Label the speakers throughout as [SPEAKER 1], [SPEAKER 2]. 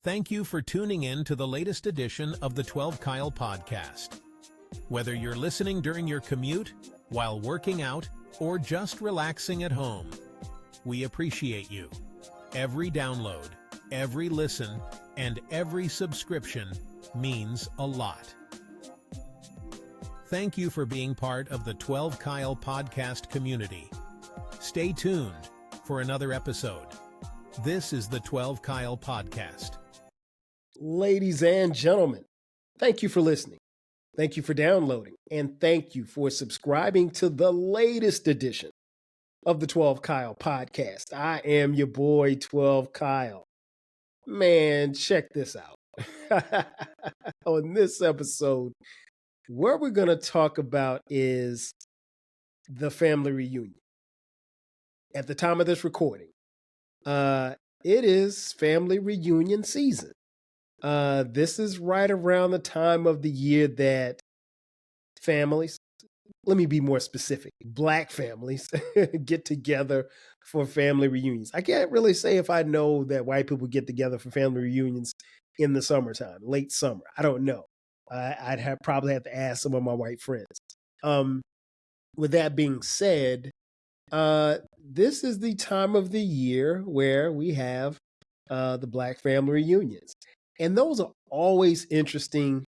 [SPEAKER 1] Thank you for tuning in to the latest edition of the 12 Kyle podcast. Whether you're listening during your commute, while working out, or just relaxing at home, we appreciate you. Every download, every listen, and every subscription means a lot. Thank you for being part of the 12 Kyle podcast community. Stay tuned for another episode. This is the 12 Kyle podcast.
[SPEAKER 2] Ladies and gentlemen, thank you for listening. Thank you for downloading. And thank you for subscribing to the latest edition of the 12 Kyle podcast. I am your boy, 12 Kyle. Man, check this out. On this episode, what we're going to talk about is the family reunion. At the time of this recording, it is family reunion season. This is right around the time of the year that families, let me be more specific, Black families get together for family reunions. I can't really say if I know that white people get together for family reunions in the summertime, late summer. I don't know. I'd probably have to ask some of my white friends. With that being said, this is the time of the year where we have the Black family reunions. And those are always interesting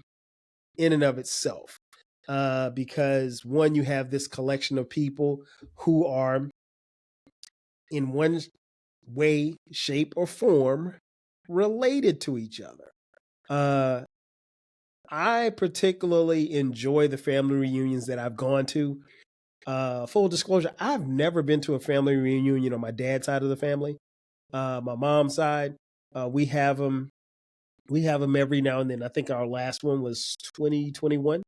[SPEAKER 2] in and of itself, because one, you have this collection of people who are in one way, shape, or form related to each other. I particularly enjoy the family reunions that I've gone to. Full disclosure, I've never been to a family reunion on my dad's side of the family. My mom's side, we have them. We have them every now and then. I think our last one was 2021.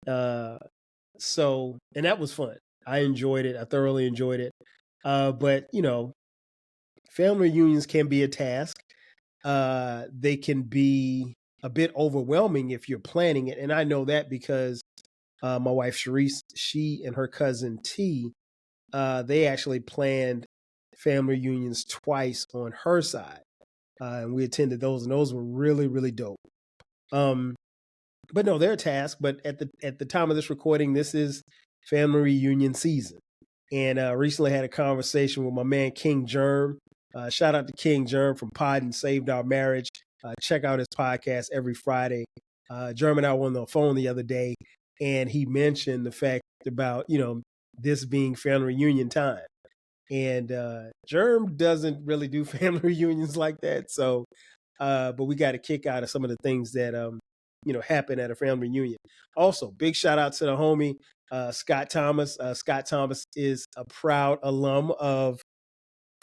[SPEAKER 2] And that was fun. I enjoyed it. I thoroughly enjoyed it. But, family reunions can be a task. They can be a bit overwhelming if you're planning it. And I know that because my wife, Sharice, she and her cousin T, they actually planned family reunions twice on her side. And we attended those, and those were really, really dope. But no, they're a task. But at the time of this recording, this is family reunion season. And recently had a conversation with my man, King Germ. Shout out to King Germ from Pod and Saved Our Marriage. Check out his podcast every Friday. Germ and I were on the phone the other day, and he mentioned the fact about, this being family reunion time. And Germ doesn't really do family reunions like that. So, but we got a kick out of some of the things that, happen at a family reunion. Also, big shout out to the homie, Scott Thomas. Scott Thomas is a proud alum of,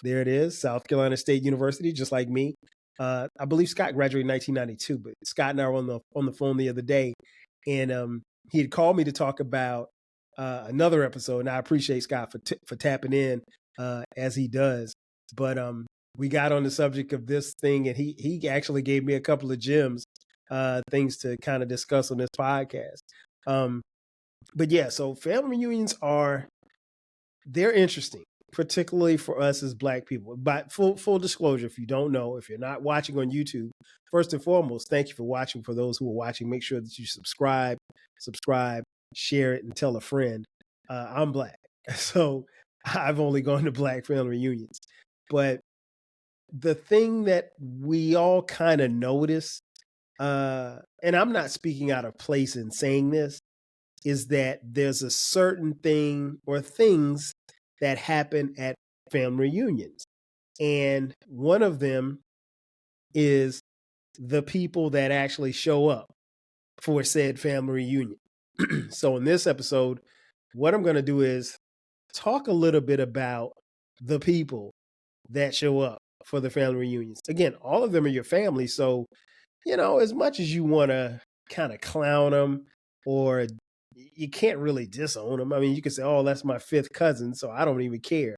[SPEAKER 2] there it is, South Carolina State University, just like me. I believe Scott graduated in 1992, but Scott and I were on the phone the other day, and he had called me to talk about another episode, and I appreciate Scott for tapping in as he does. But we got on the subject of this thing, and he actually gave me a couple of gems, things to kind of discuss on this podcast. But yeah, so family reunions they're interesting, particularly for us as Black people. But full disclosure, if you don't know, if you're not watching on YouTube, first and foremost, thank you for watching. For those who are watching, make sure that you subscribe, share it, and tell a friend. I'm Black, so I've only gone to Black family reunions. But the thing that we all kind of notice, and I'm not speaking out of place in saying this, is that there's a certain thing or things that happen at family reunions. And one of them is the people that actually show up for said family reunion. So in this episode, what I'm going to do is talk a little bit about the people that show up for the family reunions. Again, all of them are your family. So, as much as you want to kind of clown them, or you can't really disown them. I mean, you can say, oh, that's my fifth cousin, so I don't even care.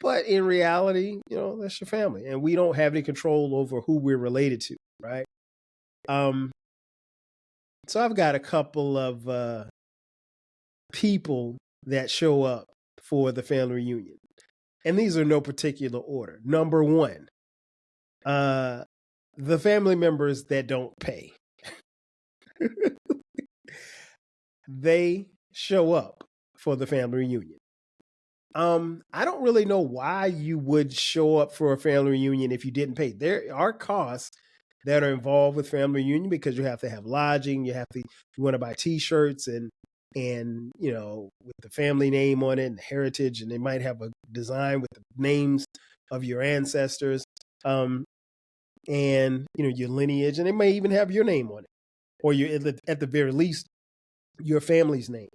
[SPEAKER 2] But in reality, that's your family. And we don't have any control over who we're related to, right? So I've got a couple of people that show up for the family reunion. And these are no particular order. Number one, the family members that don't pay, they show up for the family reunion. I don't really know why you would show up for a family reunion if you didn't pay. There are costs that are involved with family reunion because you have to have lodging, you want to buy T-shirts and with the family name on it and heritage, and they might have a design with the names of your ancestors, and your lineage, and they may even have your name on it, or at the very least your family's name.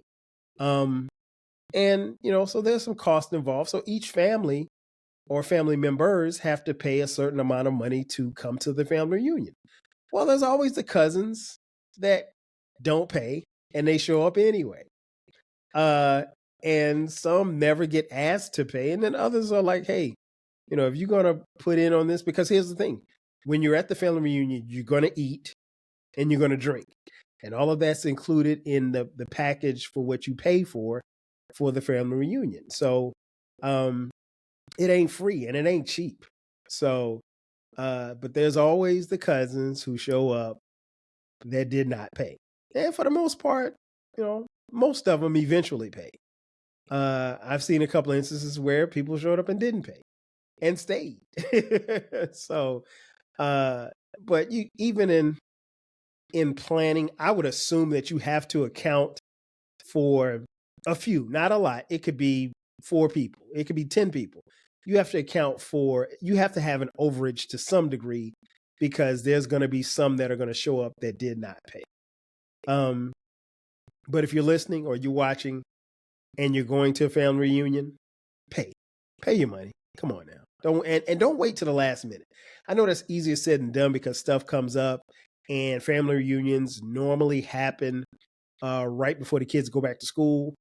[SPEAKER 2] So there's some cost involved. So each family or family members have to pay a certain amount of money to come to the family reunion. Well, there's always the cousins that don't pay and they show up anyway. And some never get asked to pay. And then others are like, hey, if you're going to put in on this, because here's the thing, when you're at the family reunion, you're going to eat and you're going to drink. And all of that's included in the package for what you pay for the family reunion. So it ain't free and it ain't cheap. So, but there's always the cousins who show up that did not pay. And for the most part, most of them eventually pay. I've seen a couple of instances where people showed up and didn't pay and stayed. So, but even in planning, I would assume that you have to account for a few, not a lot. It could be 4 people. It could be 10 people. You have to you have to have an overage to some degree because there's going to be some that are going to show up that did not pay. But if you're listening or you're watching and you're going to a family reunion, pay your money. Come on now. Don't wait to the last minute. I know that's easier said than done because stuff comes up and family reunions normally happen right before the kids go back to school.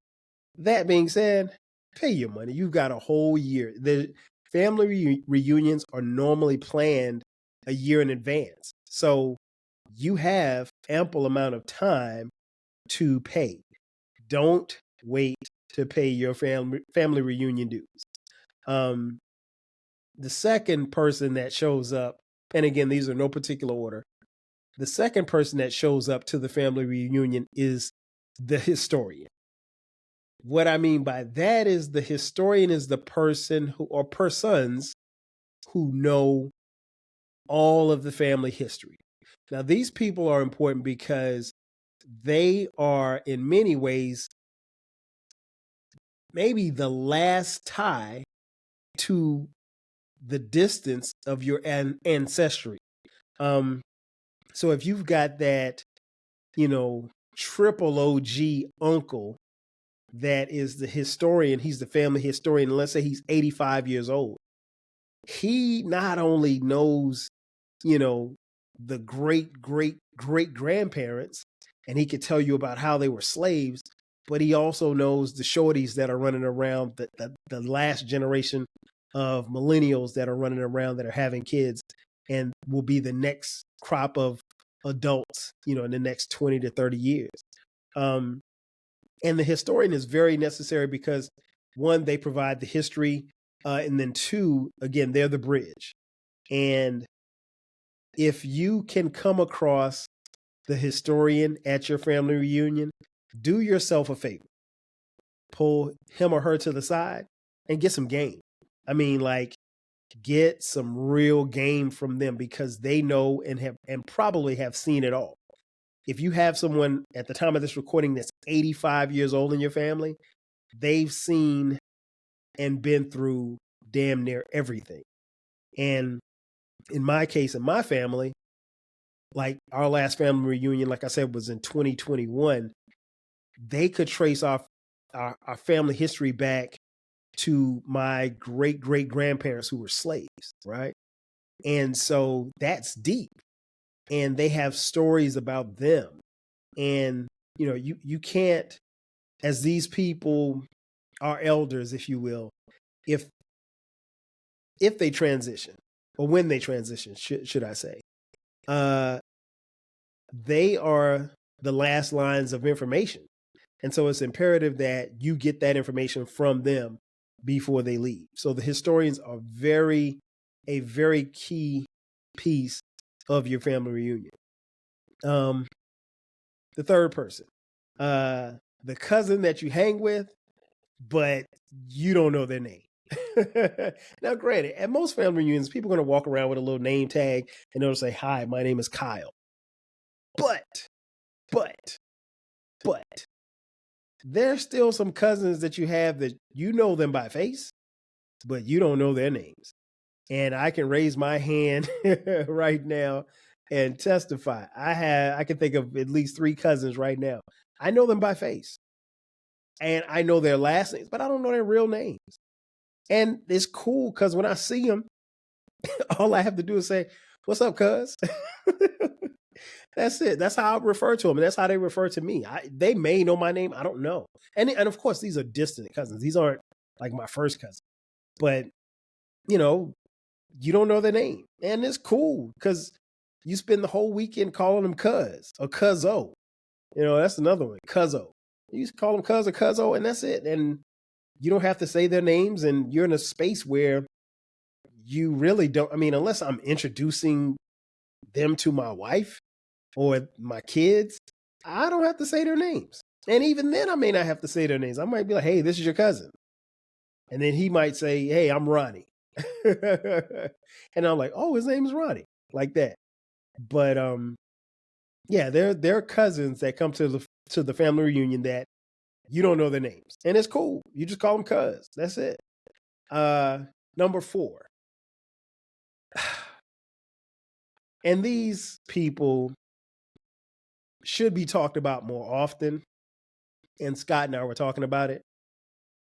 [SPEAKER 2] That being said, pay your money. You've got a whole year. The family reunions are normally planned a year in advance. So you have ample amount of time to pay. Don't wait to pay your family reunion dues. The second person that shows up, and again, these are no particular order. The second person that shows up to the family reunion is the historian. What I mean by that is the historian is the person or persons who know all of the family history. Now, these people are important because they are, in many ways, maybe the last tie to the distance of your ancestry. So if you've got that, triple OG uncle that is the historian, he's the family historian, and let's say he's 85 years old. He not only knows, the great, great, great grandparents, and he could tell you about how they were slaves, but he also knows the shorties that are running around, the last generation of millennials that are running around that are having kids and will be the next crop of adults, in the next 20 to 30 years. And the historian is very necessary because 1, they provide the history, and then 2, again, they're the bridge. And if you can come across the historian at your family reunion, do yourself a favor. Pull him or her to the side and get some game. I mean, get some real game from them because they know and probably have seen it all. If you have someone at the time of this recording that's 85 years old in your family, they've seen and been through damn near everything. And in my case, in my family, our last family reunion, like I said, was in 2021. They could trace our family history back to my great great grandparents who were slaves, right? And so that's deep. And they have stories about them. And you can't, as these people are elders, if you will, if they transition, or when they transition, should I say, they are the last lines of information. And so it's imperative that you get that information from them before they leave. So the historians are a very key piece of your family reunion. The third person, the cousin that you hang with, but you don't know their name. Now, granted, at most family reunions, people are going to walk around with a little name tag and they'll say, "Hi, my name is Kyle." But there's still some cousins that you have that you know them by face, but you don't know their names. And I can raise my hand right now and testify. I can think of at least 3 cousins right now. I know them by face. And I know their last names, but I don't know their real names. And it's cool because when I see them, all I have to do is say, "What's up, cuz?" That's it. That's how I refer to them. And that's how they refer to me. They may know my name. I don't know. And of course, these are distant cousins. These aren't like my first cousin. But, you know, you don't know their name. And it's cool because you spend the whole weekend calling them cuz or cuzzo. You know, that's another one, cuzzo. You just call them cuz or cuzzo, and that's it. And you don't have to say their names. And you're in a space where you really don't. I mean, unless I'm introducing them to my wife or my kids, I don't have to say their names. And even then, I may not have to say their names. I might be like, "Hey, this is your cousin." And then he might say, "Hey, I'm Ronnie." And I'm like, "Oh, his name is Ronnie," like that. But yeah, there are cousins that come to the family reunion that you don't know their names. And it's cool. You just call them cuz. That's it. Number 4. And these people should be talked about more often. And Scott and I were talking about it.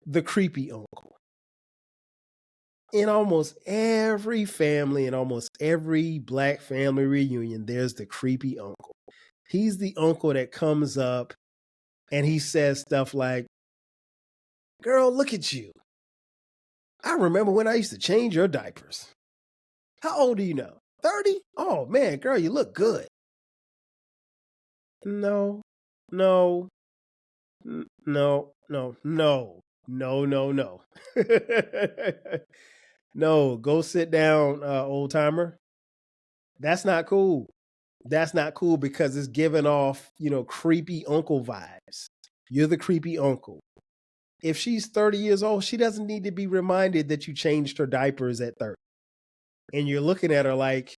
[SPEAKER 2] The creepy uncle. In almost every family, in almost every Black family reunion, there's the creepy uncle. He's the uncle that comes up and he says stuff like, "Girl, look at you. I remember when I used to change your diapers. How old are you now? 30? Oh man, girl, you look good." No. No. No. No, go sit down, old timer. That's not cool. That's not cool because it's giving off, creepy uncle vibes. You're the creepy uncle. If she's 30 years old, she doesn't need to be reminded that you changed her diapers at 30. And you're looking at her like,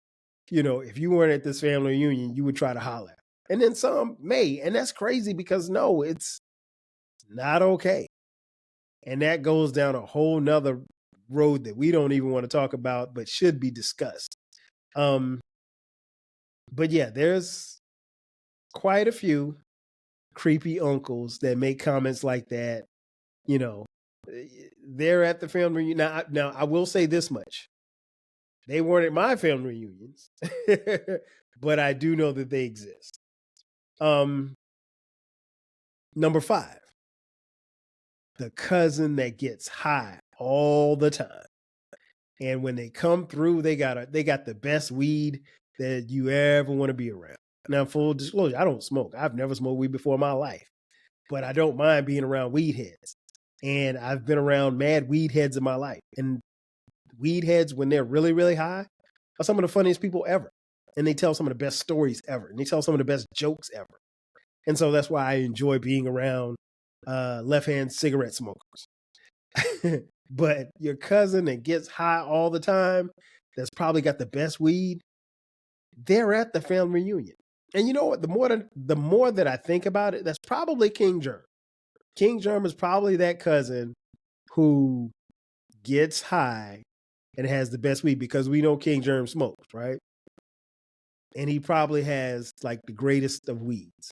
[SPEAKER 2] if you weren't at this family reunion, you would try to holler. And then some may. And that's crazy because no, it's not okay. And that goes down a whole nother road that we don't even want to talk about, but should be discussed. But yeah, there's quite a few creepy uncles that make comments like that. They're at the family reunion. Now, I will say this much. They weren't at my family reunions, but I do know that they exist. Number 5, the cousin that gets high all the time. And when they come through, they got the best weed that you ever want to be around. Now, full disclosure, I don't smoke. I've never smoked weed before in my life, but I don't mind being around weed heads. And I've been around mad weed heads in my life. And weed heads, when they're really, really high, are some of the funniest people ever. And they tell some of the best stories ever. And they tell some of the best jokes ever. And so that's why I enjoy being around left-hand cigarette smokers. But your cousin that gets high all the time, that's probably got the best weed, they're at the family reunion. And you know what? The more that I think about it, that's probably King Germ. King Germ is probably that cousin who gets high and has the best weed because we know King Germ smokes, right? And he probably has like the greatest of weeds.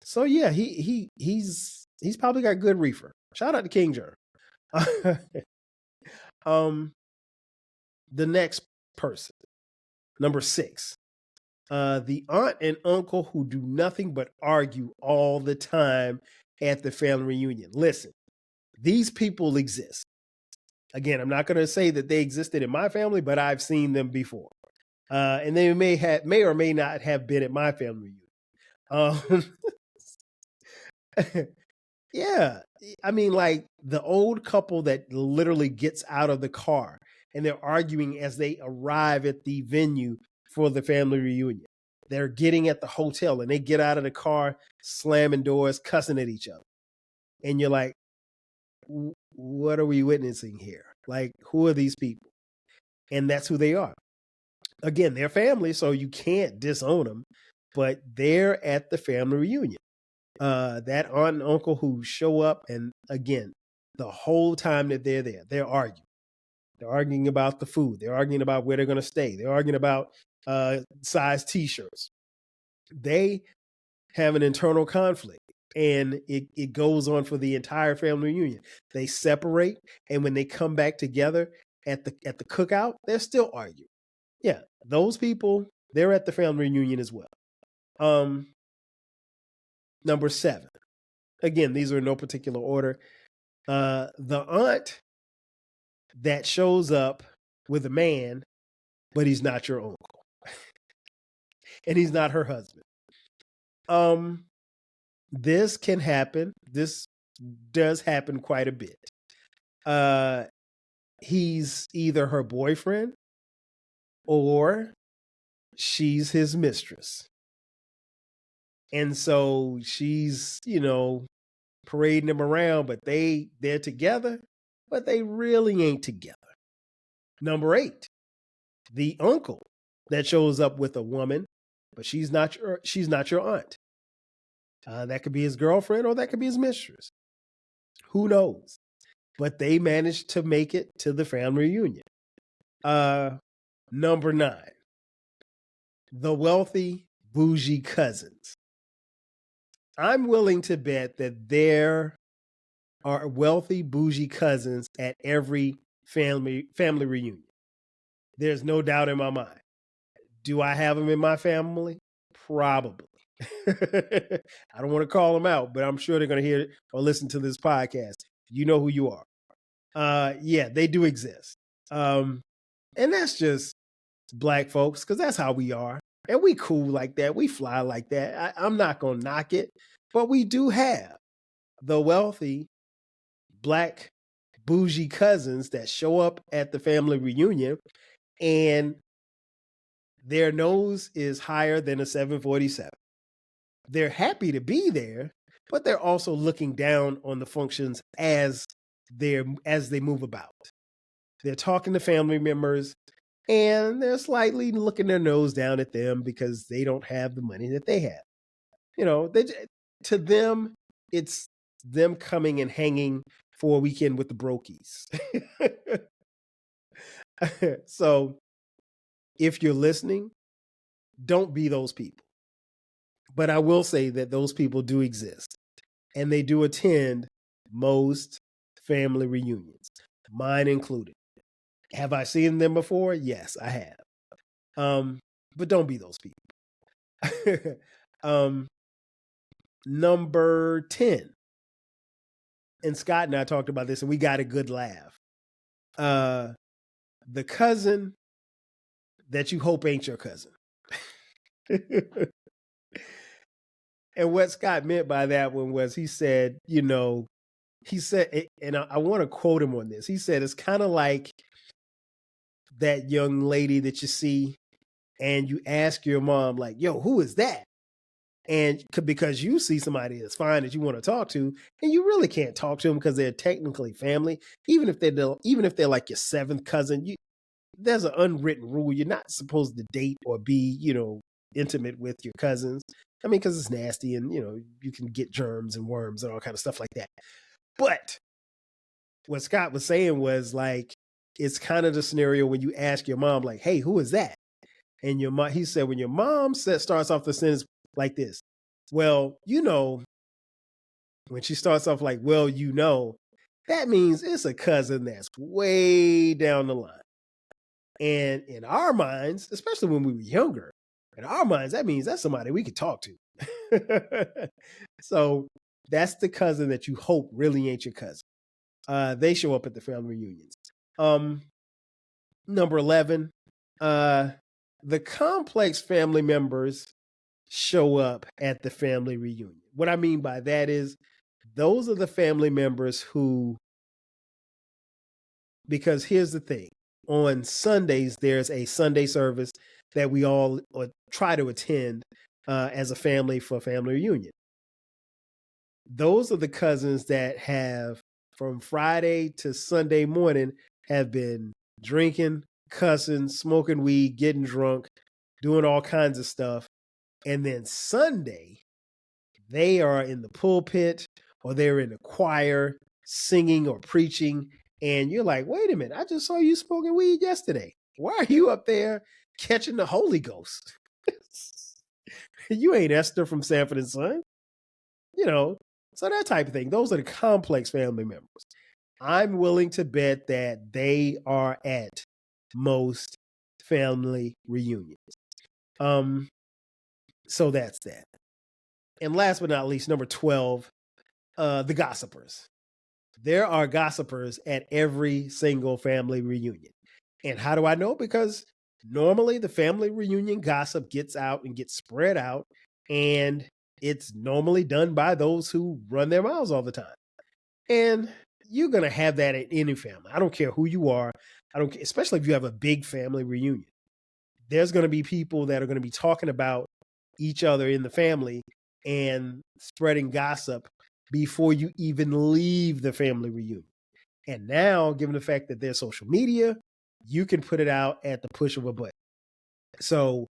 [SPEAKER 2] So yeah, he's probably got good reefer. Shout out to King Germ. The next person, number 6, the aunt and uncle who do nothing but argue all the time at the family reunion. Listen, these people exist. Again, I'm not going to say that they existed in my family, but I've seen them before. And they may or may not have been at my family reunion. Yeah. I mean, like the old couple that literally gets out of the car and they're arguing as they arrive at the venue for the family reunion. They're getting at the hotel and they get out of the car, slamming doors, cussing at each other. And you're like, what are we witnessing here? Like, who are these people? And that's who they are. Again, they're family, so you can't disown them, but they're at the family reunion. That aunt and uncle who show up, and again, the whole time that they're there, they're arguing. They're arguing about the food. They're arguing about where they're going to stay. They're arguing about size T-shirts. They have an internal conflict, and it goes on for the entire family reunion. They separate, and when they come back together at the cookout, they're still arguing. Yeah, those people, they're at the family reunion as well. Number 7. Again, these are in no particular order. The aunt that shows up with a man, but he's not your uncle. And he's not her husband. This can happen. This does happen quite a bit. He's either her boyfriend or she's his mistress. And so she's, parading him around, but they're together, but they really ain't together. Number 8, the uncle that shows up with a woman, but she's not your aunt. That could be his girlfriend or that could be his mistress. Who knows? But they managed to make it to the family reunion. Number 9, the wealthy bougie cousins. I'm willing to bet that there are wealthy bougie cousins at every family reunion. There's no doubt in my mind. Do I have them in my family? Probably. I don't want to call them out, but I'm sure they're going to hear or listen to this podcast. You know who you are. Yeah, they do exist. And that's just Black folks, because that's how we are. And we cool like that. We fly like that. I'm not going to knock it. But we do have the wealthy Black bougie cousins that show up at the family reunion and their nose is higher than a 747. They're happy to be there, but they're also looking down on the functions as they move about. They're talking to family members and they're slightly looking their nose down at them because they don't have the money that they have. To them, it's them coming and hanging for a weekend with the brokies. So if you're listening, don't be those people. But I will say that those people do exist, and they do attend most family reunions, mine included. Have I seen them before? Yes, I have. But don't be those people. Number 10. And Scott and I talked about this, and we got a good laugh. The cousin that you hope ain't your cousin. And what Scott meant by that one was he said, and I want to quote him on this. He said, it's kind of like that young lady that you see and you ask your mom, like, yo, who is that? And because you see somebody that's fine that you want to talk to, and you really can't talk to them because they're technically family, even if they're like your 7th cousin, there's an unwritten rule. You're not supposed to date or be, intimate with your cousins. I mean, because it's nasty and, you can get germs and worms and all kind of stuff like that. But what Scott was saying was like, it's kind of the scenario when you ask your mom, like, hey, who is that? And he said, when your mom starts off the sentence like this, well, when she starts off like, well, that means it's a cousin that's way down the line. And in our minds, especially when we were younger, in our minds, that means that's somebody we could talk to. So that's the cousin that you hope really ain't your cousin. They show up at the family reunions. Number 11, the complex family members show up at the family reunion. What I mean by that is those are the family members who, because here's the thing, on Sundays, there's a Sunday service that we all try to attend as a family for a family reunion. Those are the cousins that have, from Friday to Sunday morning, have been drinking, cussing, smoking weed, getting drunk, doing all kinds of stuff. And then Sunday, they are in the pulpit or they're in the choir singing or preaching. And you're like, wait a minute, I just saw you smoking weed yesterday. Why are you up there catching the Holy Ghost? You ain't Esther from Sanford and Son. You know, so that type of thing. Those are the complex family members. I'm willing to bet that they are at most family reunions. So that's that. And last but not least, number 12, the gossipers. There are gossipers at every single family reunion. And how do I know? Because normally the family reunion gossip gets out and gets spread out, and it's normally done by those who run their mouths all the time. And you're going to have that at any family. I don't care who you are. I don't care, especially if you have a big family reunion. There's going to be people that are going to be talking about each other in the family and spreading gossip before you even leave the family reunion. And now, given the fact that there's social media, you can put it out at the push of a button. So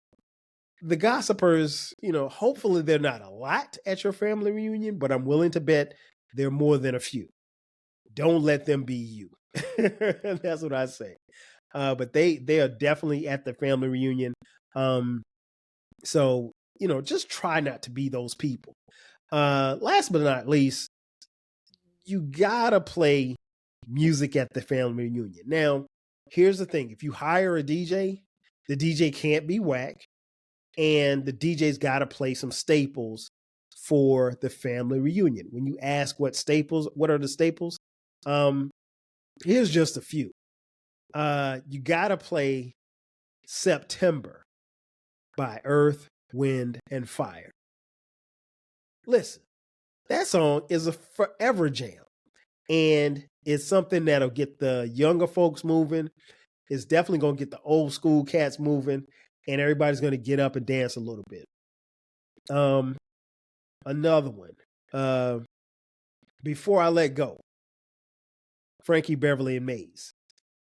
[SPEAKER 2] the gossipers, hopefully they're not a lot at your family reunion, but I'm willing to bet they're more than a few. Don't let them be you. That's what I say. But they are definitely at the family reunion. So, just try not to be those people. Last but not least, you gotta play music at the family reunion. Now, here's the thing. If you hire a DJ, the DJ can't be whack, and the DJ's gotta play some staples for the family reunion. When you ask what are the staples? Here's just a few. You gotta play September by Earth, Wind, and Fire. Listen, that song is a forever jam. And it's something that'll get the younger folks moving. It's definitely going to get the old school cats moving. And everybody's going to get up and dance a little bit. Another one. Before I Let Go. Frankie Beverly and Maze.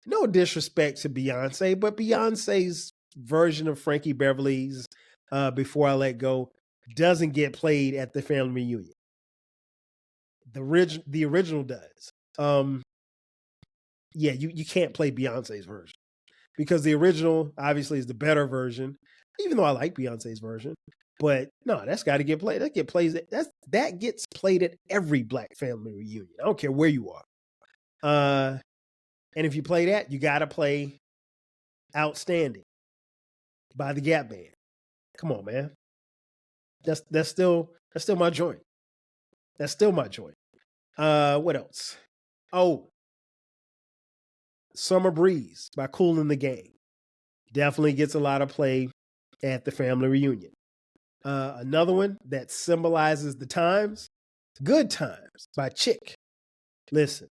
[SPEAKER 2] No disrespect to Beyonce, but Beyonce's version of Frankie Beverly's Before I Let Go doesn't get played at the family reunion. The original does. You can't play Beyonce's version because the original obviously is the better version, even though I like Beyonce's version. But no, that's got to get played. That gets played at every Black family reunion. I don't care where you are. And if you play that, you got to play Outstanding by the Gap Band. Come on, man. That's still my joint. That's still my joint. What else? Oh, Summer Breeze by Kool and the Gang. Definitely gets a lot of play at the family reunion. Another one that symbolizes the times, Good Times by Chick. Listen,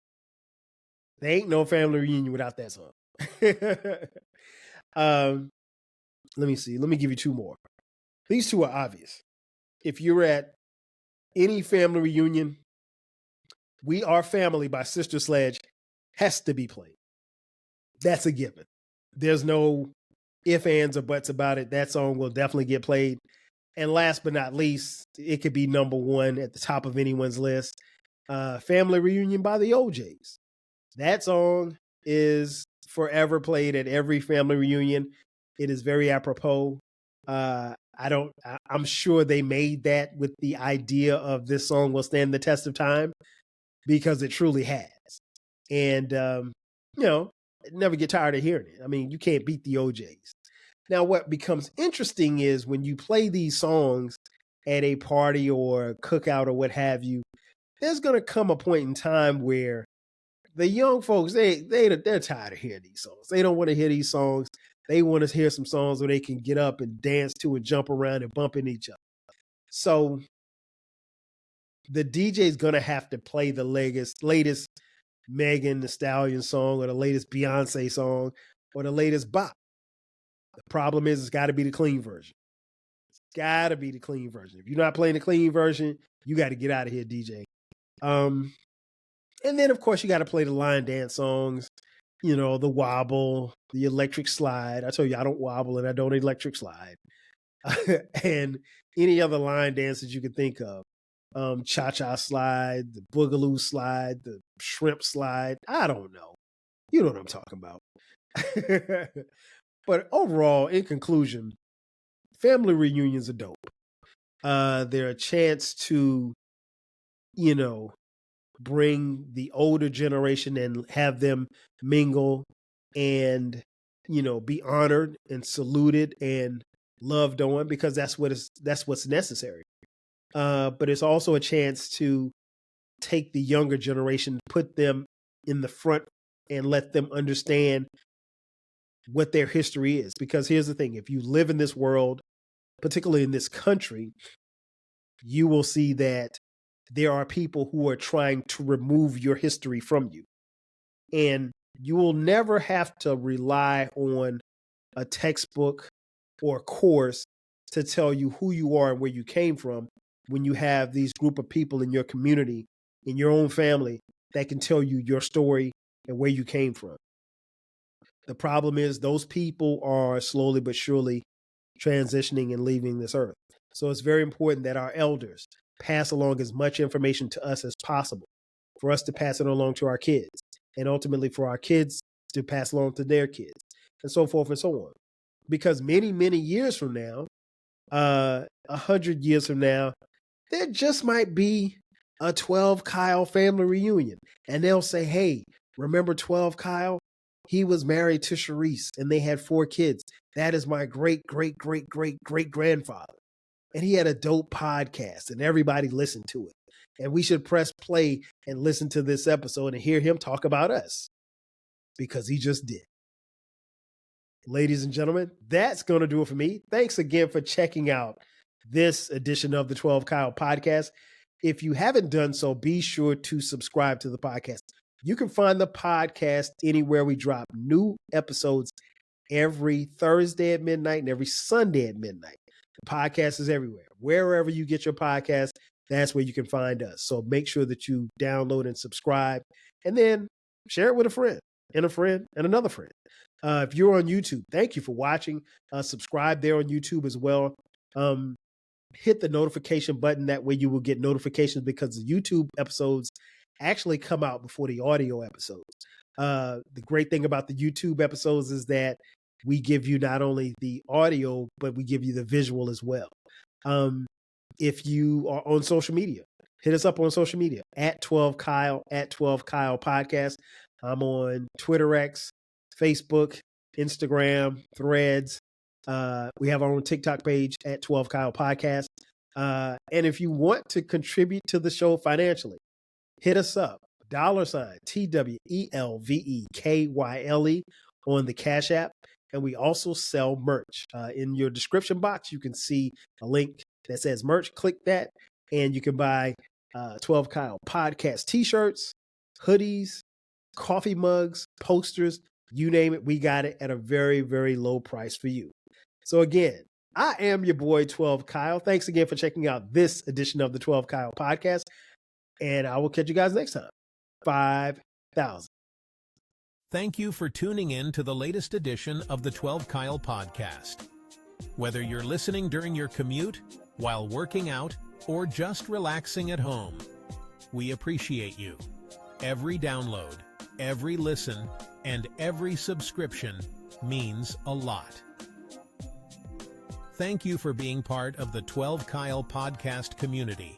[SPEAKER 2] there ain't no family reunion without that song. Let me see. Let me give you two more. These two are obvious. If you're at any family reunion, We Are Family by Sister Sledge has to be played. That's a given. There's no ifs, ands, or buts about it. That song will definitely get played. And last but not least, it could be number one at the top of anyone's list. Family Reunion by the OJs. That song is forever played at every family reunion. It is very apropos. I'm sure they made that with the idea of this song will stand the test of time because it truly has. And, never get tired of hearing it. I mean, you can't beat the OJs. Now, what becomes interesting is when you play these songs at a party or a cookout or what have you, there's going to come a point in time where the young folks, they're tired of hearing these songs. They don't want to hear these songs. They want to hear some songs where they can get up and dance to and jump around and bump into each other. So the DJ is going to have to play the latest Megan Thee Stallion song or the latest Beyonce song or the latest bop. The problem is it's got to be the clean version. It's got to be the clean version. If you're not playing the clean version, you got to get out of here, DJ. And then, of course, you got to play the line dance songs, you know, the wobble, the electric slide. I told you I don't wobble and I don't electric slide. And any other line dances you can think of. Cha-cha slide, the boogaloo slide, the shrimp slide. I don't know. You know what I'm talking about. But overall, in conclusion, family reunions are dope. They're a chance to, you know, bring the older generation and have them mingle and, you know, be honored and saluted and loved on, because that's what's necessary. But it's also a chance to take the younger generation, put them in the front and let them understand what their history is. Because here's the thing, if you live in this world, particularly in this country, you will see that there are people who are trying to remove your history from you. And you will never have to rely on a textbook or course to tell you who you are and where you came from when you have these group of people in your community, in your own family, that can tell you your story and where you came from. The problem is those people are slowly but surely transitioning and leaving this earth. So it's very important that our elders pass along as much information to us as possible, for us to pass it along to our kids, and ultimately for our kids to pass along to their kids, and so forth and so on. Because many, many years from now, 100 years from now, there just might be a 12 Kyle family reunion. And they'll say, hey, remember 12 Kyle? He was married to Sharice and they had 4 kids. That is my great, great, great, great, great grandfather. And he had a dope podcast and everybody listened to it. And we should press play and listen to this episode and hear him talk about us, because he just did. Ladies and gentlemen, that's going to do it for me. Thanks again for checking out this edition of the 12 Kyle podcast. If you haven't done so, be sure to subscribe to the podcast. You can find the podcast anywhere we drop new episodes every Thursday at midnight and every Sunday at midnight. The podcast is everywhere. Wherever you get your podcast, that's where you can find us. So make sure that you download and subscribe, and then share it with a friend and a friend and another friend. If you're on YouTube, thank you for watching. Subscribe there on YouTube as well. Hit the notification button. That way you will get notifications, because the YouTube episodes actually come out before the audio episodes. The great thing about the YouTube episodes is that we give you not only the audio, but we give you the visual as well. If you are on social media, hit us up on social media at 12 Kyle, at 12 Kyle Podcast. I'm on Twitter X, Facebook, Instagram, Threads. We have our own TikTok page at 12 Kyle Podcast. And if you want to contribute to the show financially, hit us up, $TWELVEKYLE on the Cash App. And we also sell merch. In your description box, you can see a link that says merch. Click that, and you can buy 12 Kyle Podcast t-shirts, hoodies, coffee mugs, posters, you name it. We got it at a very, very low price for you. So again, I am your boy 12 Kyle. Thanks again for checking out this edition of the 12 Kyle Podcast, and I will catch you guys next time. 5,000.
[SPEAKER 1] Thank you for tuning in to the latest edition of the 12 Kyle Podcast. Whether you're listening during your commute, while working out, or just relaxing at home, we appreciate you. Every download, every listen, and every subscription means a lot. Thank you for being part of the 12 Kyle Podcast community.